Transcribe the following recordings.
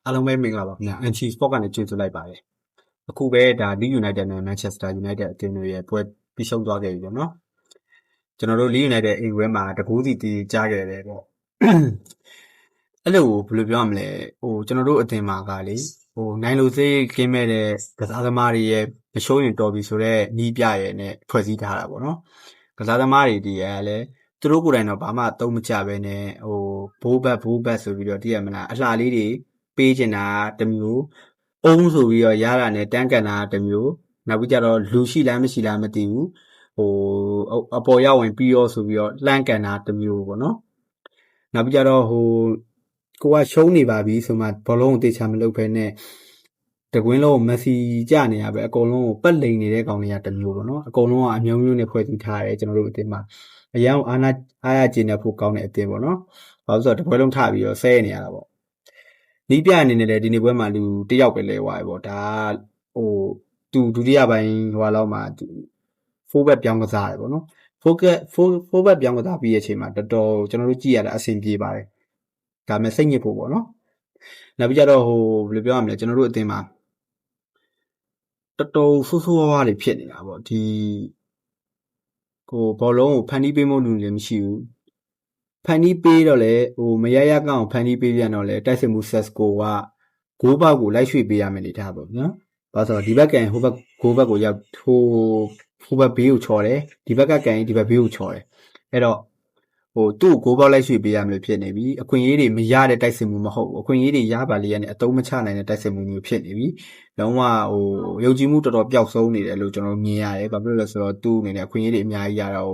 အားလုံးပဲမင်္ဂလာပါခင်ဗျာ NC Sport ကနေကြိုဆိုလိုက်ပါတယ်အခုပဲဒါ Leeds United နဲ့ Manchester United အသင်းတွေရဲ့ပွဲပြီးဆုံးသွားခဲ့ပြီပေါ့နော်ကျွန်တော်တို့ Leeds United အိမ်ဝဲမှာတကူးစီတီးကြားခဲ့တယ်ပေါ့အဲ့လိုဘယ်လိုပြောရမလဲကျွန်တော်တို့အသင်းမှာကလေနိုင်လို့စေးကင်းမဲ့တဲ့ကစားသမားတွေရဲ့မရှုံးရင်တော်ပြီဆိုတော့နီးပြရဲ့နဲ့ဖွဲ့စည်းထားတာပေါ့နော်ကစားသမားတွေဒီရဲ့လည်းသူတို့ကိုယ်တိုင်တော့ဘာမှအသုံးမချပဲနဲ့ဘိုးဘတ်ဆိုပြီးတော့တည်ရမလားအလှလေးတွေပေးချင်တာတမျိုးအုံးဆိုပြီးတော့ရတာနဲ့တန်းကန်တာတမျိုးနောက်ပြီးကြတော့လူရှိလားမရှိလားမသိဘူးအပေါ်ရောက်ဝင်ပြီးရောဆိုပြီးတော့လှမ်းကန်တာတမျိုးပေါ့နော်နောက်ပြီးကြတော့ကိုကရှုံးနေပါပြီဆိုမှဘောလုံးကိုတေချာမလုပ်ဖဲနဲ့တကွင်းလုံးကိုမက်ဆီကြနေရပဲအကုန်လုံးကိုပတ်လိန်နေတဲ့ကောင်တွေကတမျိုးပေါ့နော်အကုန်လုံးကအမျိုးမျိုးနဲ့ဖွဲ့စည်းထားတယ်ကျွန်တော်တို့အတင်းမှာအရန်အားရကျင်တဲ့ဖို့ကောင်းတဲ့အတင်းပေါ့နော်ဘာလို့ဆိုတော့တပွဲလုံးထပြီးတော့ဆဲနေရတာပေါ့နီးပြအနေနဲ့လည်းဒီနေ့ပွဲမှာလူတယောက်ပဲလဲဝါရပေါ့ဒါသူဒုတိယပိုင်းလောက်မှာဖိုးဘက်ပြောင်းကစားတယ်ပေါ့နော်ဖိုးဘက်ပြောင်းကစားပြီးရဲ့အချိန်မှာတော်တော်ကျွန်တော်တို့ကြည့်ရတာအဆင်ပြေပါတယ်ဒါမဲ့စိတ်ညစ်ဖို့ပေါ့နော်နောက်ပြီးကြတော့ဘယ်လိုပြောရမလဲကျွန်တော်တို့အသင်းမှာတော်တော်ဆိုးဆိုးဝါးဝါးတွေဖြစ်နေတာပေါ့ဒီဘောလုံးကိုဖန်တီးပေးမှုလူလည်းမရှိဘူးဖန်တီးပေးတော့လေမရရကောင်ဖန်တီးပေးပြန်တော့လေတိုက်စစ်မှုဆက်ကိုကဂိုးပေါက်ကိုလိုက်ရွှေ့ပေးရမယ်လေထားပေါ့နော်ဘာလို့ဆိုတော့ဒီဘက်ကန်ဟိုဘက်ဂိုးဘက်ကိုရောက်ဟိုဘက်ဘေးကိုချော်တယ်ဒီဘက်ကကန်ဒီဘက်ဘေးကိုချော်တယ်အဲ့တော့သူ့ကိုဂိုးပေါက်လိုက်ရွှေ့ပေးရမလို့ဖြစ်နေပြီအခွင့်အရေးတွေမရတဲ့တိုက်စစ်မှုမဟုတ်ဘူးအခွင့်အရေးတွေရပါလေရတယ်အတုံးမချနိုင်တဲ့တိုက်စစ်မှုမျိုးဖြစ်နေပြီလုံးဝယုံကြည်မှုတော်တော်ပျောက်ဆုံးနေတယ်လို့ကျွန်တော်မြင်ရတယ်ဘာဖြစ်လို့လဲဆိုတော့သူ့အနေနဲ့အခွင့်အရေးတွေအများကြီးရတော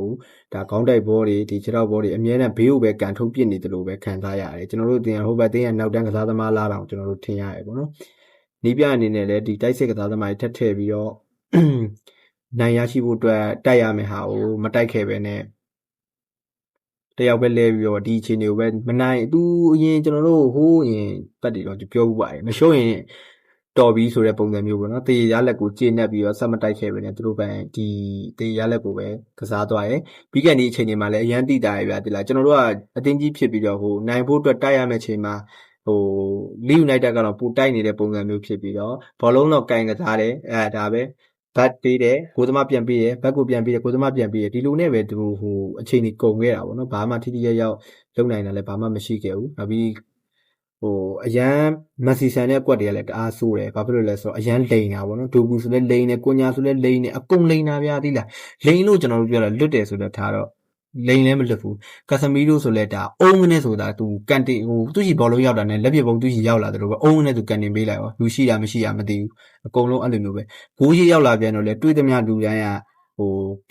့ဒါခေါင်းတိုက်ဘောတွေဒီခြေထောက်ဘောတွေအများနဲ့ဘေးကိုပဲကန်ထုတ်ပစ်နေတယ်လို့ပဲခံစားရတယ်ကျွန်တော်တို့တင်ဟိုဘက်တင်းရဲ့နောက်တန်းကစားသမားလားတောင်ကျွန်တော်တို့ထင်ရတယ်ပေါ့နော်နီးပြအနေနဲ့လည်းဒီတိုက်စစ်ကစားသမားတွေထပ်ထည့်ပြီးတော့နိုင်ရရှိဖို့အတွက်တိုက်ရမယ်ဟာကိုမတိုက်ခဲ့ပဲနဲ့တယောက်ပဲလဲပြီးတော့ဒီအခြေအနေကိုပဲမနိုင်သူအရင်ကျွန်တော်တို့အရင်ပတ်တွေတော့ပြောဥပါတယ်မရှုံးရင်တော်ပြီဆိုတဲ့ပုံစံမျိုးပေါ့နော်တေရလက်ကိုကျေနပ်ပြီးတော့ဆက်မတိုက်ခဲ့ပဲနဲ့သူတို့ပဲဒီတေရလက်ကိုပဲကစားသွားတယ်ပြီးကန်ဒီအချိန်တွေမှာလည်းအရန်တိတာရပြတိလားကျွန်တော်တို့ကအတင်းကြီးဖြစ်ပြီးတော့နိုင်ဖို့အတွက်တိုက်ရမယ့်အချိန်မှာLeeds United ကတော့ပိုတိုက်နေတဲ့ပုံစံမျိုးဖြစ်ပြီးတော့ဘောလုံးတော့ကင်ကစားတယ်ဒါပဲဘတ်ပေးတယ်ကိုသမားပြန်ပေးတယ်ဘတ်ကိုပြန်ပေးတယ်ကိုသမားပြန်ပေးတယ်ဒီလိုနဲ့ပဲသူအချိန်ကြီးကုန်ခဲ့တာပေါ့နော်ဘာမှထိထိရောက်လုံနိုင်တာလည်းဘာမှမရှိခဲ့ဘူးနောက်ပြီးအရန်မက်ဆီဆန်တဲ့ကွက်တွေကလည်းတအားဆိုးတယ်ဘာဖြစ်လို့လဲဆိုတော့အရန်လိန်တာပေါ့နော်ဒိုဘူးဆိုလည်းလိန်တယ်ကိုညာဆိုလည်းလိန်တယ်အကုန်လိန်တာဗျာသိလားလိန်လို့ကျွန်တော်တို့ပြောတာလွတ်တယ်ဆိုတော့ထားတော့လိန်လည်းမလွတ်ဘူးကာဆမီရိုဆိုလည်းဒါအုံးကနေဆိုတာသူကန်တင်သူ့ရှိဘောလုံးရောက်တာနဲ့လက်ပြပုံသူ့ရှိရောက်လာတယ်လို့ပဲအုံးကနေသူကန်တင်ပေးလိုက်ရောလူရှိတာမရှိတာမသိဘူးအကုန်လုံးအဲ့လိုမျိုးပဲဂိုးရှိရောက်လာပြန်တော့လေတွေးသမျှလူတိုင်းက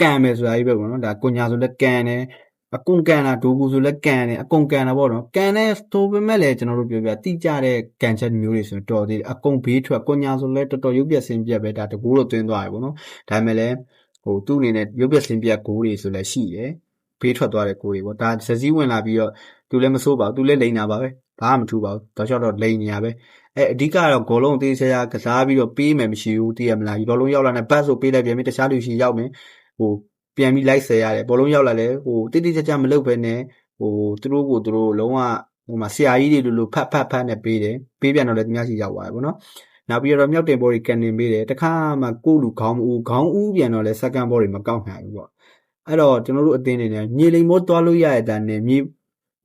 ကန်မယ်ဆိုတာကြီးပဲပေါ့နော်ဒါကိုညာဆိုလည်းကန်တယ်အကုန်ကန်တာဒိုဘူးဆိုလည်းကန်တယ်အကုန်ကန်တာပေါ့နော်ကန်တဲ့ဆိုပေမဲ့လည်းကျွန်တော်တို့ပြောပြတိကျတဲ့ကန်ချက်မျိုးတွေဆိုတော်သေးတယ်အကုန်ဘေးထွက်ကိုညာဆိုလည်းတော်တော်ရုပ်ပြက်ဆင်းပြက်ပဲဒါတကူတော့တွင်းသွားတယ်ပေါ့နော်ဒါပေမဲ့လည်းသူ့အနေနဲ့ရုပ်ပြက်ဆင်းပြက်ဂိုးတွေဆိုလည်းရှိတယ်ဘေးထွက်သွားတဲ့ကိုယ်တွေပေါ့ဒါဇစည်းဝင်လာပြီးတော့သူလည်းမစိုးပါဘူးသူလည်းလိန်တာပါပဲဘာမှမထူပါဘူးတော့ချောက်တော့လိန်နေရပဲအဓိကတော့ဂိုးလုံးသေးချာကစားပြီးတော့ပေးမယ်မရှိဘူးသိရမလားဒီဘောလုံးရောက်လာတဲ့ဘတ်ဆိုပေးလိုက်ပြန်ပြီးတခြားလူရှိရောက်မယ်ပြန်ပြီးလိုက်ဆယ်ရတယ်ဘောလုံးရောက်လာလဲတိတိကျကျမလုပ်ဘဲနဲ့သူတို့ကိုသူတို့လုံးဝဆရာကြီးတွေလိုဖတ်နဲ့ပေးတယ်ပေးပြန်တော့လည်းသူများရှိရောက်သွားတယ်ပေါ့နော်နောက်ပြီးတော့မြောက်တင်ဘောတွေကန်တင်ပေးတယ်တခါမှကိုလူခေါင်းဦးပြန်တော့လဲစက္ကန့်ဘောတွေမကောက်နိုင်ဘူးပေါ့အဲ့တော့ကျွန်တော်တို့အသင်းနေနဲ့မြေလိမ်မိုးသွားလို့ရတဲ့တန်းနဲ့မြေ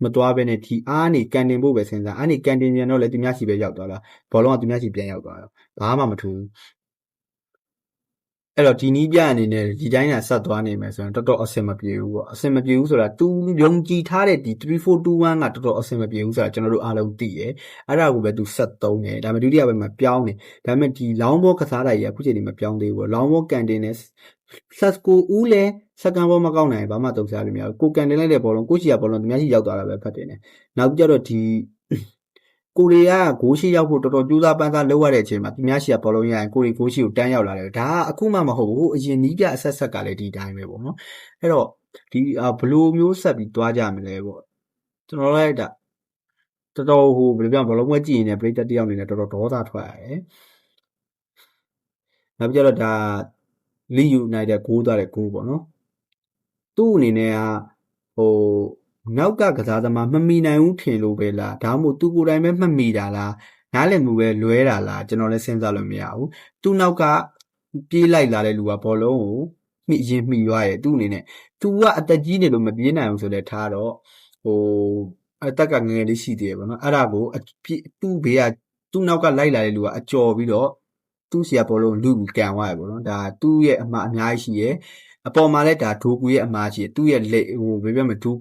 မသွားဘဲနဲ့ဒီအားနေကန်တင်ဖို့ပဲစဉ်းစားအားနေကန်တင်ပြန်တော့လေသူများရှိပဲရောက်သွားတာဘောလုံးကသူများရှိပြန်ရောက်သွားတော့ဘာမှမထူးအဲ့တော့ဒီနီးပြအနေနဲ့ဒီတိုင်းသာဆက်သွားနေမယ်ဆိုရင်တော်တော်အဆင်မပြေဘူးပေါ့အဆင်မပြေဘူးဆိုတာသူယုံကြည်ထားတဲ့ဒီ3421ကတော်တော်အဆင်မပြေဘူးဆိုတာကျွန်တော်တို့အားလုံးသိတယ်အဲ့ဒါကိုပဲသူဆက်သုံးတယ်ဒါပေမဲ့ဒုတိယပိုင်းမှာပြောင်းတယ်ဒါပေမဲ့ဒီလောင်းဘောကစားတာကြီးအခုချိန်ဒီမပြောင်းသေးဘူးပေါ့လောင်းဘောကန်တင်နဲ့ဆက်ကိုဦးလဲစက္ကန့်ဘောမကောက်နိုင်ဘာမှတုံ့စားလို့မရဘူးကိုကန်တင်လိုက်တဲ့ဘောလုံးကိုချီရဘောလုံးသူများရှိရောက်သွားတာပဲဖတ်တယ်နဲ့နောက်ကြတော့ဒီကိုရီးယားဂိုးရှိရောက်ဖို့တော်တော်ကြိုးစားပန်းစားလုပ်ရတဲ့အချိန်မှာသူများရှိရဘောလုံးရရင်ကိုရီဂိုးရှိကိုတန်းရောက်လာတယ်ဒါကအခုမှမဟုတ်ဘူးအရင်နီးပြအဆက်ကလည်းဒီတိုင်းပဲပေါ့နော်အဲ့တော့ဒီဘလိုမျိုးဆက်ပြီးတွားကြမလဲပေါ့ကျွန်တော်လည်းဒါတော်တော်ဘယ်လိုပြောဘောလုံးပွဲကြည့်ရင်လည်းပရိသတ်တယောက်အနေနဲ့တော်တော်ဒေါသထွက်ရတယ်နောက်ပြီးတော့ဒါLeeds United ဂိုးသွားတဲ့ဂိုးပေါ့နော်သူ့အနေနဲ့ကနောက်ကကစားသမားမမီနိုင်ဘူးထင်လို့ပဲလားဒါမှမဟုတ်သူကိုယ်တိုင်ပဲမမီတာလား နားလည်မှုပဲလွဲတာလားကျွန်တော်လည်းစဉ်းစားလို့မရဘူးသူ့နောက်ကပြေးလိုက်လာတဲ့လူကဘောလုံးကိုမိသွားတယ်သူ့အနေနဲ့သူကအသက်ကြီးနေလို့မပြေးနိုင်ဘူးဆိုလဲထားတော့အသက်ကငယ်လေးရှိသေးတယ်ပေါ့နော်အဲ့ဒါကိုသူ့ဘေးကသူ့နောက်ကလိုက်လာတဲ့လူကအကြော်ပြီးတော့သူ့ဆီကဘောလုံးလူကန်သွားတယ်ပေါ့နော်ဒါသူ့ရဲ့အမှားအများကြီးရှိရယ်အပေါ်မှာလည်းဒါဒိုကူရဲ့အမှားရှိရယ်သူ့ရဲ့လက်ဘယ်ပြောမလဲသူ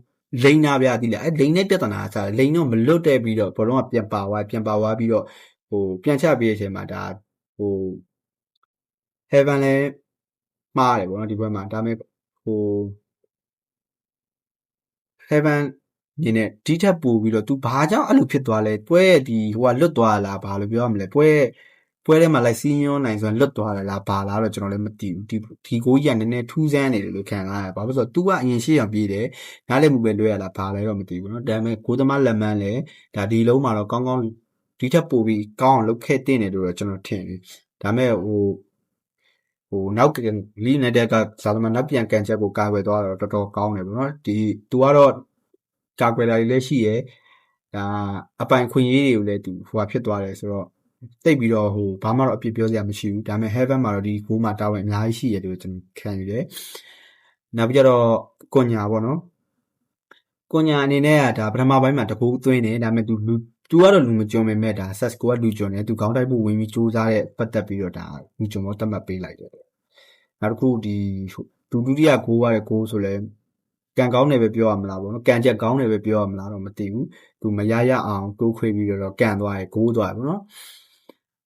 လိန်နာပြသည်လားလိန်နဲ့ပြဿနာစားလိန်တော့မလွတ်တဲ့ပြီးတော့ဘောလုံးကပြန်ပါသွားပြီးတော့ပြန်ချပေးတဲ့အချိန်မှာဒါheaven လဲမှားတယ်ပေါ့နော်ဒီဘက်မှာဒါပေမဲ့heaven နေနဲ့ဒီထက်ပိုပြီးတော့ तू ဘာကြောင့်အဲ့လိုဖြစ်သွားလဲပွဲဒီဟိုကလွတ်သွားလားဘာလို့ပြောရမလဲပွဲထဲမှာလိုက်စီးညွှန်းနိုင်ဆိုရင်လွတ်သွားတယ်လားဘာလားတော့ကျွန်တော်လည်းမသိဘူးဒီကိုကြီးကနည်းနည်းထူးဆန်းနေတယ်လို့ခံစားရတယ်ဘာလို့ဆိုတော့ तू ကအရင်ရှေ့အောင်ပြေးတယ်နားလည်မှုပဲလွဲရလားဘာလဲတော့မသိဘူးเนาะဒါပေမဲ့ကိုသမားလက်မှန်းလဲဒါဒီလုံးမှာတော့ကောင်းဒီထက်ပိုပြီးကောင်းအောင်လုပ်ခဲ့တင်တယ်လို့တော့ကျွန်တော်ထင်တယ်ဒါပေမဲ့နောက်ကလီနေတဲ့ကစားသမားနောက်ပြန်ကန်ချက်ကိုကာကွယ်သွားတော့တော်တော်ကောင်းတယ်ပေါ့နော်ဒီ तू ကတော့ကာကွယ်တာတွေလည်းရှိရယ်ဒါအပိုင်ခွင့်ရေးတွေကိုလည်း तू ဟိုဖြစ်သွားတယ်ဆိုတော့တိတ်ပြီးတော့ဘာမှတော့အပြစ်ပြောစရာမရှိဘူးဒါပေမဲ့ heaven မှာတော့ဒီဂိုးမှာတာဝန်အများကြီးရှိရတယ်လို့ကျွန်တော်ခံယူတယ်နောက်ပြီးတော့ကွန်ညာပေါ့နော်ကွန်ညာအနေနဲ့ကဒါပထမပိုင်းမှာတကူသွင်းတယ်ဒါပေမဲ့ तू ကတော့လူမကြုံပေမဲ့ဒါ Sesco ကလူကြုံတယ် तू ခေါင်းတိုက်ဖို့ဝင်ပြီးစူးစားတဲ့ပတ်သက်ပြီးတော့ဒါလူကြုံတော့တတ်မှတ်ပေးလိုက်တယ်နောက်တစ်ခုဒီဒုတိယဂိုးရတဲ့ဂိုးဆိုလဲကန်ကောင်းတယ်ပဲပြောရမလားပေါ့နော်ကန်ချက်ကောင်းတယ်ပဲပြောရမလားတော့မသိဘူးသူမရအောင်တိုးခွေပြီးတော့ကန်သွားတယ်ဂိုးသွားတယ်ပေါ့နော်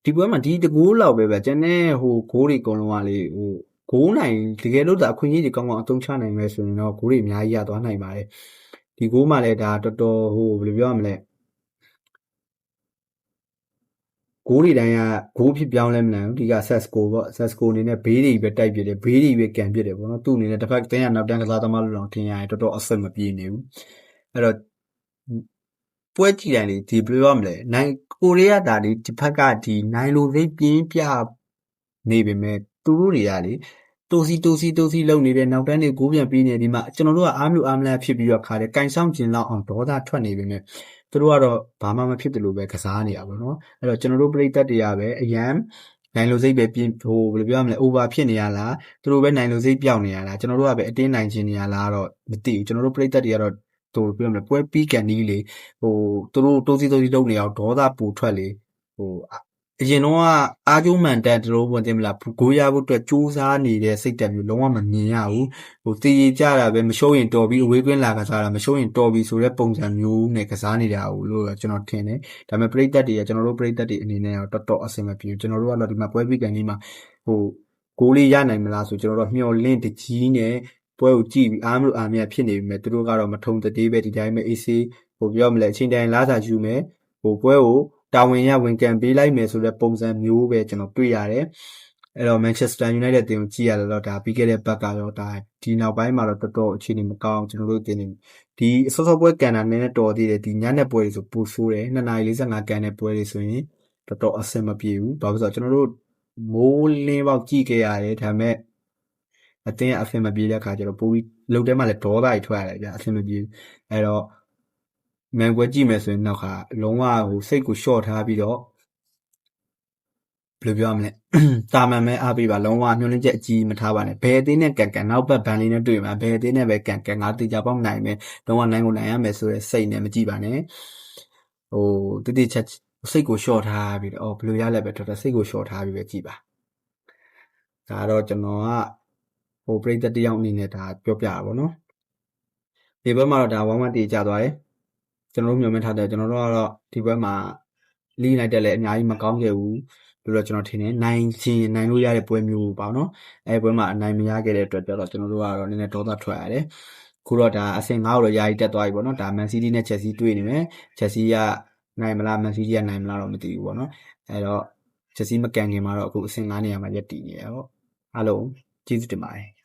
ဒီပွဲမှာဒီတကူလောက်ပဲကျန်တဲ့ဂိုးတွေအကုန်လုံးကလေဂိုးနိုင်တကယ်လို့ဒါအခွင့်အရေးတွေကောင်းကောင်းအသုံးချနိုင်မယ်ဆိုရင်တော့ဂိုးတွေအများကြီးရသွားနိုင်ပါတယ်ဒီဂိုးမှာလည်းဒါတော်တော်ဘယ်လိုပြောရမလဲဂိုးတွေတိုင်းကဂိုးဖြစ်ပြောင်းလဲမနိုင်ဘူးဒီက Sesco ပေါ့ Sesco အနေနဲ့ဘေးတွေပဲတိုက်ပြတယ်ဘေးတွေပဲကန်ပြတယ်ပေါ့နော်သူ့အနေနဲ့တစ်ဖက်တင်းရနောက်တန်းကစားသမားလို့တော့ထင်ရတယ်တော်တော်အဆက်မပြေနေဘူးအဲ့တော့ပွဲကြည့်တိုင်းဒီဘယ်လိုရမလဲနိုင်ကိုရီးယားဒါဒီဖက်ကဒီနိုင်လိုစိတ်ပြင်းပြနေပေမဲ့သူတို့တွေကလေတိုစီလုံနေတဲ့နောက်တန်းတွေဂိုးပြန်ပြီးနေဒီမှာကျွန်တော်တို့ကအားမျိုးအားမလားဖြစ်ပြီးတော့ခါတယ်ကင်ဆောင်ကျင်လောက်အောင်ဒေါသထွက်နေပေမဲ့သူတို့ကတော့ဘာမှမဖြစ်တယ်လို့ပဲကစားနေရပါတော့အဲ့တော့ကျွန်တော်တို့ပရိသတ်တွေကပဲအရန်နိုင်လိုစိတ်ပဲပြင်းဘယ်လိုပြောရမလဲ over ဖြစ်နေရလားသူတို့ပဲနိုင်လိုစိတ်ပြောင်းနေရလားကျွန်တော်တို့ကပဲအတင်းနိုင်ချင်နေရလားတော့မသိဘူးကျွန်တော်တို့ပရိသတ်တွေကတော့သူပြောရမလဲပွဲပြီးကန်နီးလေသူတို့တိုးစီလုပ်နေအောင်ဒေါသပူထွက်လေအရင်တော့အားကျိုးမှန်တက်တို့ဝင်တင်မလားဂိုးရဖို့အတွက်စူးစမ်းနေတဲ့စိတ်တက်မျိုးလုံးဝမမြင်ရဘူးတည်ရကြတာပဲမရှုံးရင်တော်ပြီးအဝေးကွင်းလာကစားတာမရှုံးရင်တော်ပြီးဆိုတဲ့ပုံစံမျိုးနဲ့ကစားနေတာလို့ကျွန်တော်ထင်တယ်ဒါပေမဲ့ပရိသတ်တွေကကျွန်တော်တို့ပရိသတ်တွေအနေနဲ့တော့တော်တော်အဆင်မပြေဘူးကျွန်တော်တို့ကတော့ဒီမှာပွဲပြီးကန်ကြီးမှာဂိုးလေးရနိုင်မလားဆိုကျွန်တော်တို့မျှော်လင့်တကြီးနဲ့ပွဲကိုကြည့်ပြီးအားမလို့အားမရဖြစ်နေပြီမဲ့သူတို့ကတော့မထုံတသေးပဲဒီတိုင်းပဲ AC ပြောမလဲအချိန်တိုင်းလားစာယူမယ်ပွဲကိုတာဝန်ရဝင်ကန်ပေးလိုက်မယ်ဆိုတဲ့ပုံစံမျိုးပဲကျွန်တော်တွေ့ရတယ်အဲ့တော့ Manchester United တင်ကိုကြည့်ရတော့ဒါပြီးခဲ့တဲ့ဘက်ကတော့ဒါဒီနောက်ပိုင်းမှာတော့တော်တော်အခြေအနေမကောင်းကျွန်တော်တို့တင်နေဒီအစောပွဲကန်တာနည်းနည်းတော်သေးတယ်ဒီညနေပွဲတွေဆိုပိုဆိုးတယ်2:45ကန်တဲ့ပွဲတွေဆိုရင်တော်တော်အဆင်မပြေဘူးဘာလို့ဆိုတော့ကျွန်တော်တို့မိုးလင်းပေါက်ကြည့်ခဲ့ရတယ်ဒါပေမဲ့အတင်းအဆင်မပြေတဲ့အခါကျတော့ပိုပြီးလုံထဲမှာလည်းဒေါသတွေထွက်ရတယ်ဗျအဆင်မပြေအဲ့တော့မန်ပွဲကြည့်မယ်ဆိုရင်တော့ခါလုံးဝစိတ်ကိုရှော့ထားပြီးတော့ဘယ်လိုပြောရမလဲတာမန်ပဲအားပေးပါလုံးဝမျှော်လင့်ချက်အကြီးမထားပါနဲ့ဘယ်အသေးနဲ့ကန်နောက်ဘက်ဘန်လေးနဲ့တွေ့မှာဘယ်အသေးနဲ့ပဲကန်ငါတေချာပေါက်နိုင်မယ်လုံးဝနိုင်ကိုနိုင်ရမယ်ဆိုတဲ့စိတ်နဲ့မကြည့်ပါနဲ့တိတိချက်စိတ်ကိုရှော့ထားပြီးတော့ဘယ်လိုရလဲပဲတော်တော်စိတ်ကိုရှော့ထားပြီးပဲကြည့်ပါဒါတော့ကျွန်တော်ကပရိသတ်တယောက်အနေနဲ့ဒါပြောပြတာပေါ့နော်ဒီဘက်မှာတော့ဒါ1-1တေးကြသွားတယ်ကျွန်တော်တို့မျှော်မှန်းထားတယ်ကျွန်တော်တို့ကတော့ဒီဘက်မှာလီလိုက်တက်လည်းအများကြီးမကောင်းခဲ့ဘူးလို့တော့ကျွန်တော်ထင်တယ်နိုင်လို့ရတဲ့ပွဲမျိုးပေါ့နော်အဲပွဲမှာအနိုင်မရခဲ့တဲ့အတွက်တော့ကျွန်တော်တို့ကတော့နည်းနည်းဒေါသထွက်ရတယ်ခုတော့ဒါအဆင့်9ကိုတော့ယာယီတက်သွားပြီပေါ့နော်ဒါ Man City နဲ့ Chelsea တွေ့နေမယ် Chelsea ကနိုင်မလား Man City ကနိုင်မလားတော့မသိဘူးပေါ့နော်အဲတော့ Chelsea မကန်ခင်မှာတော့အခုအဆင့်9နေရာမှာရပ်တည်နေရပေါ့အားလုံးကျေးဇူးတင်ပါတယ်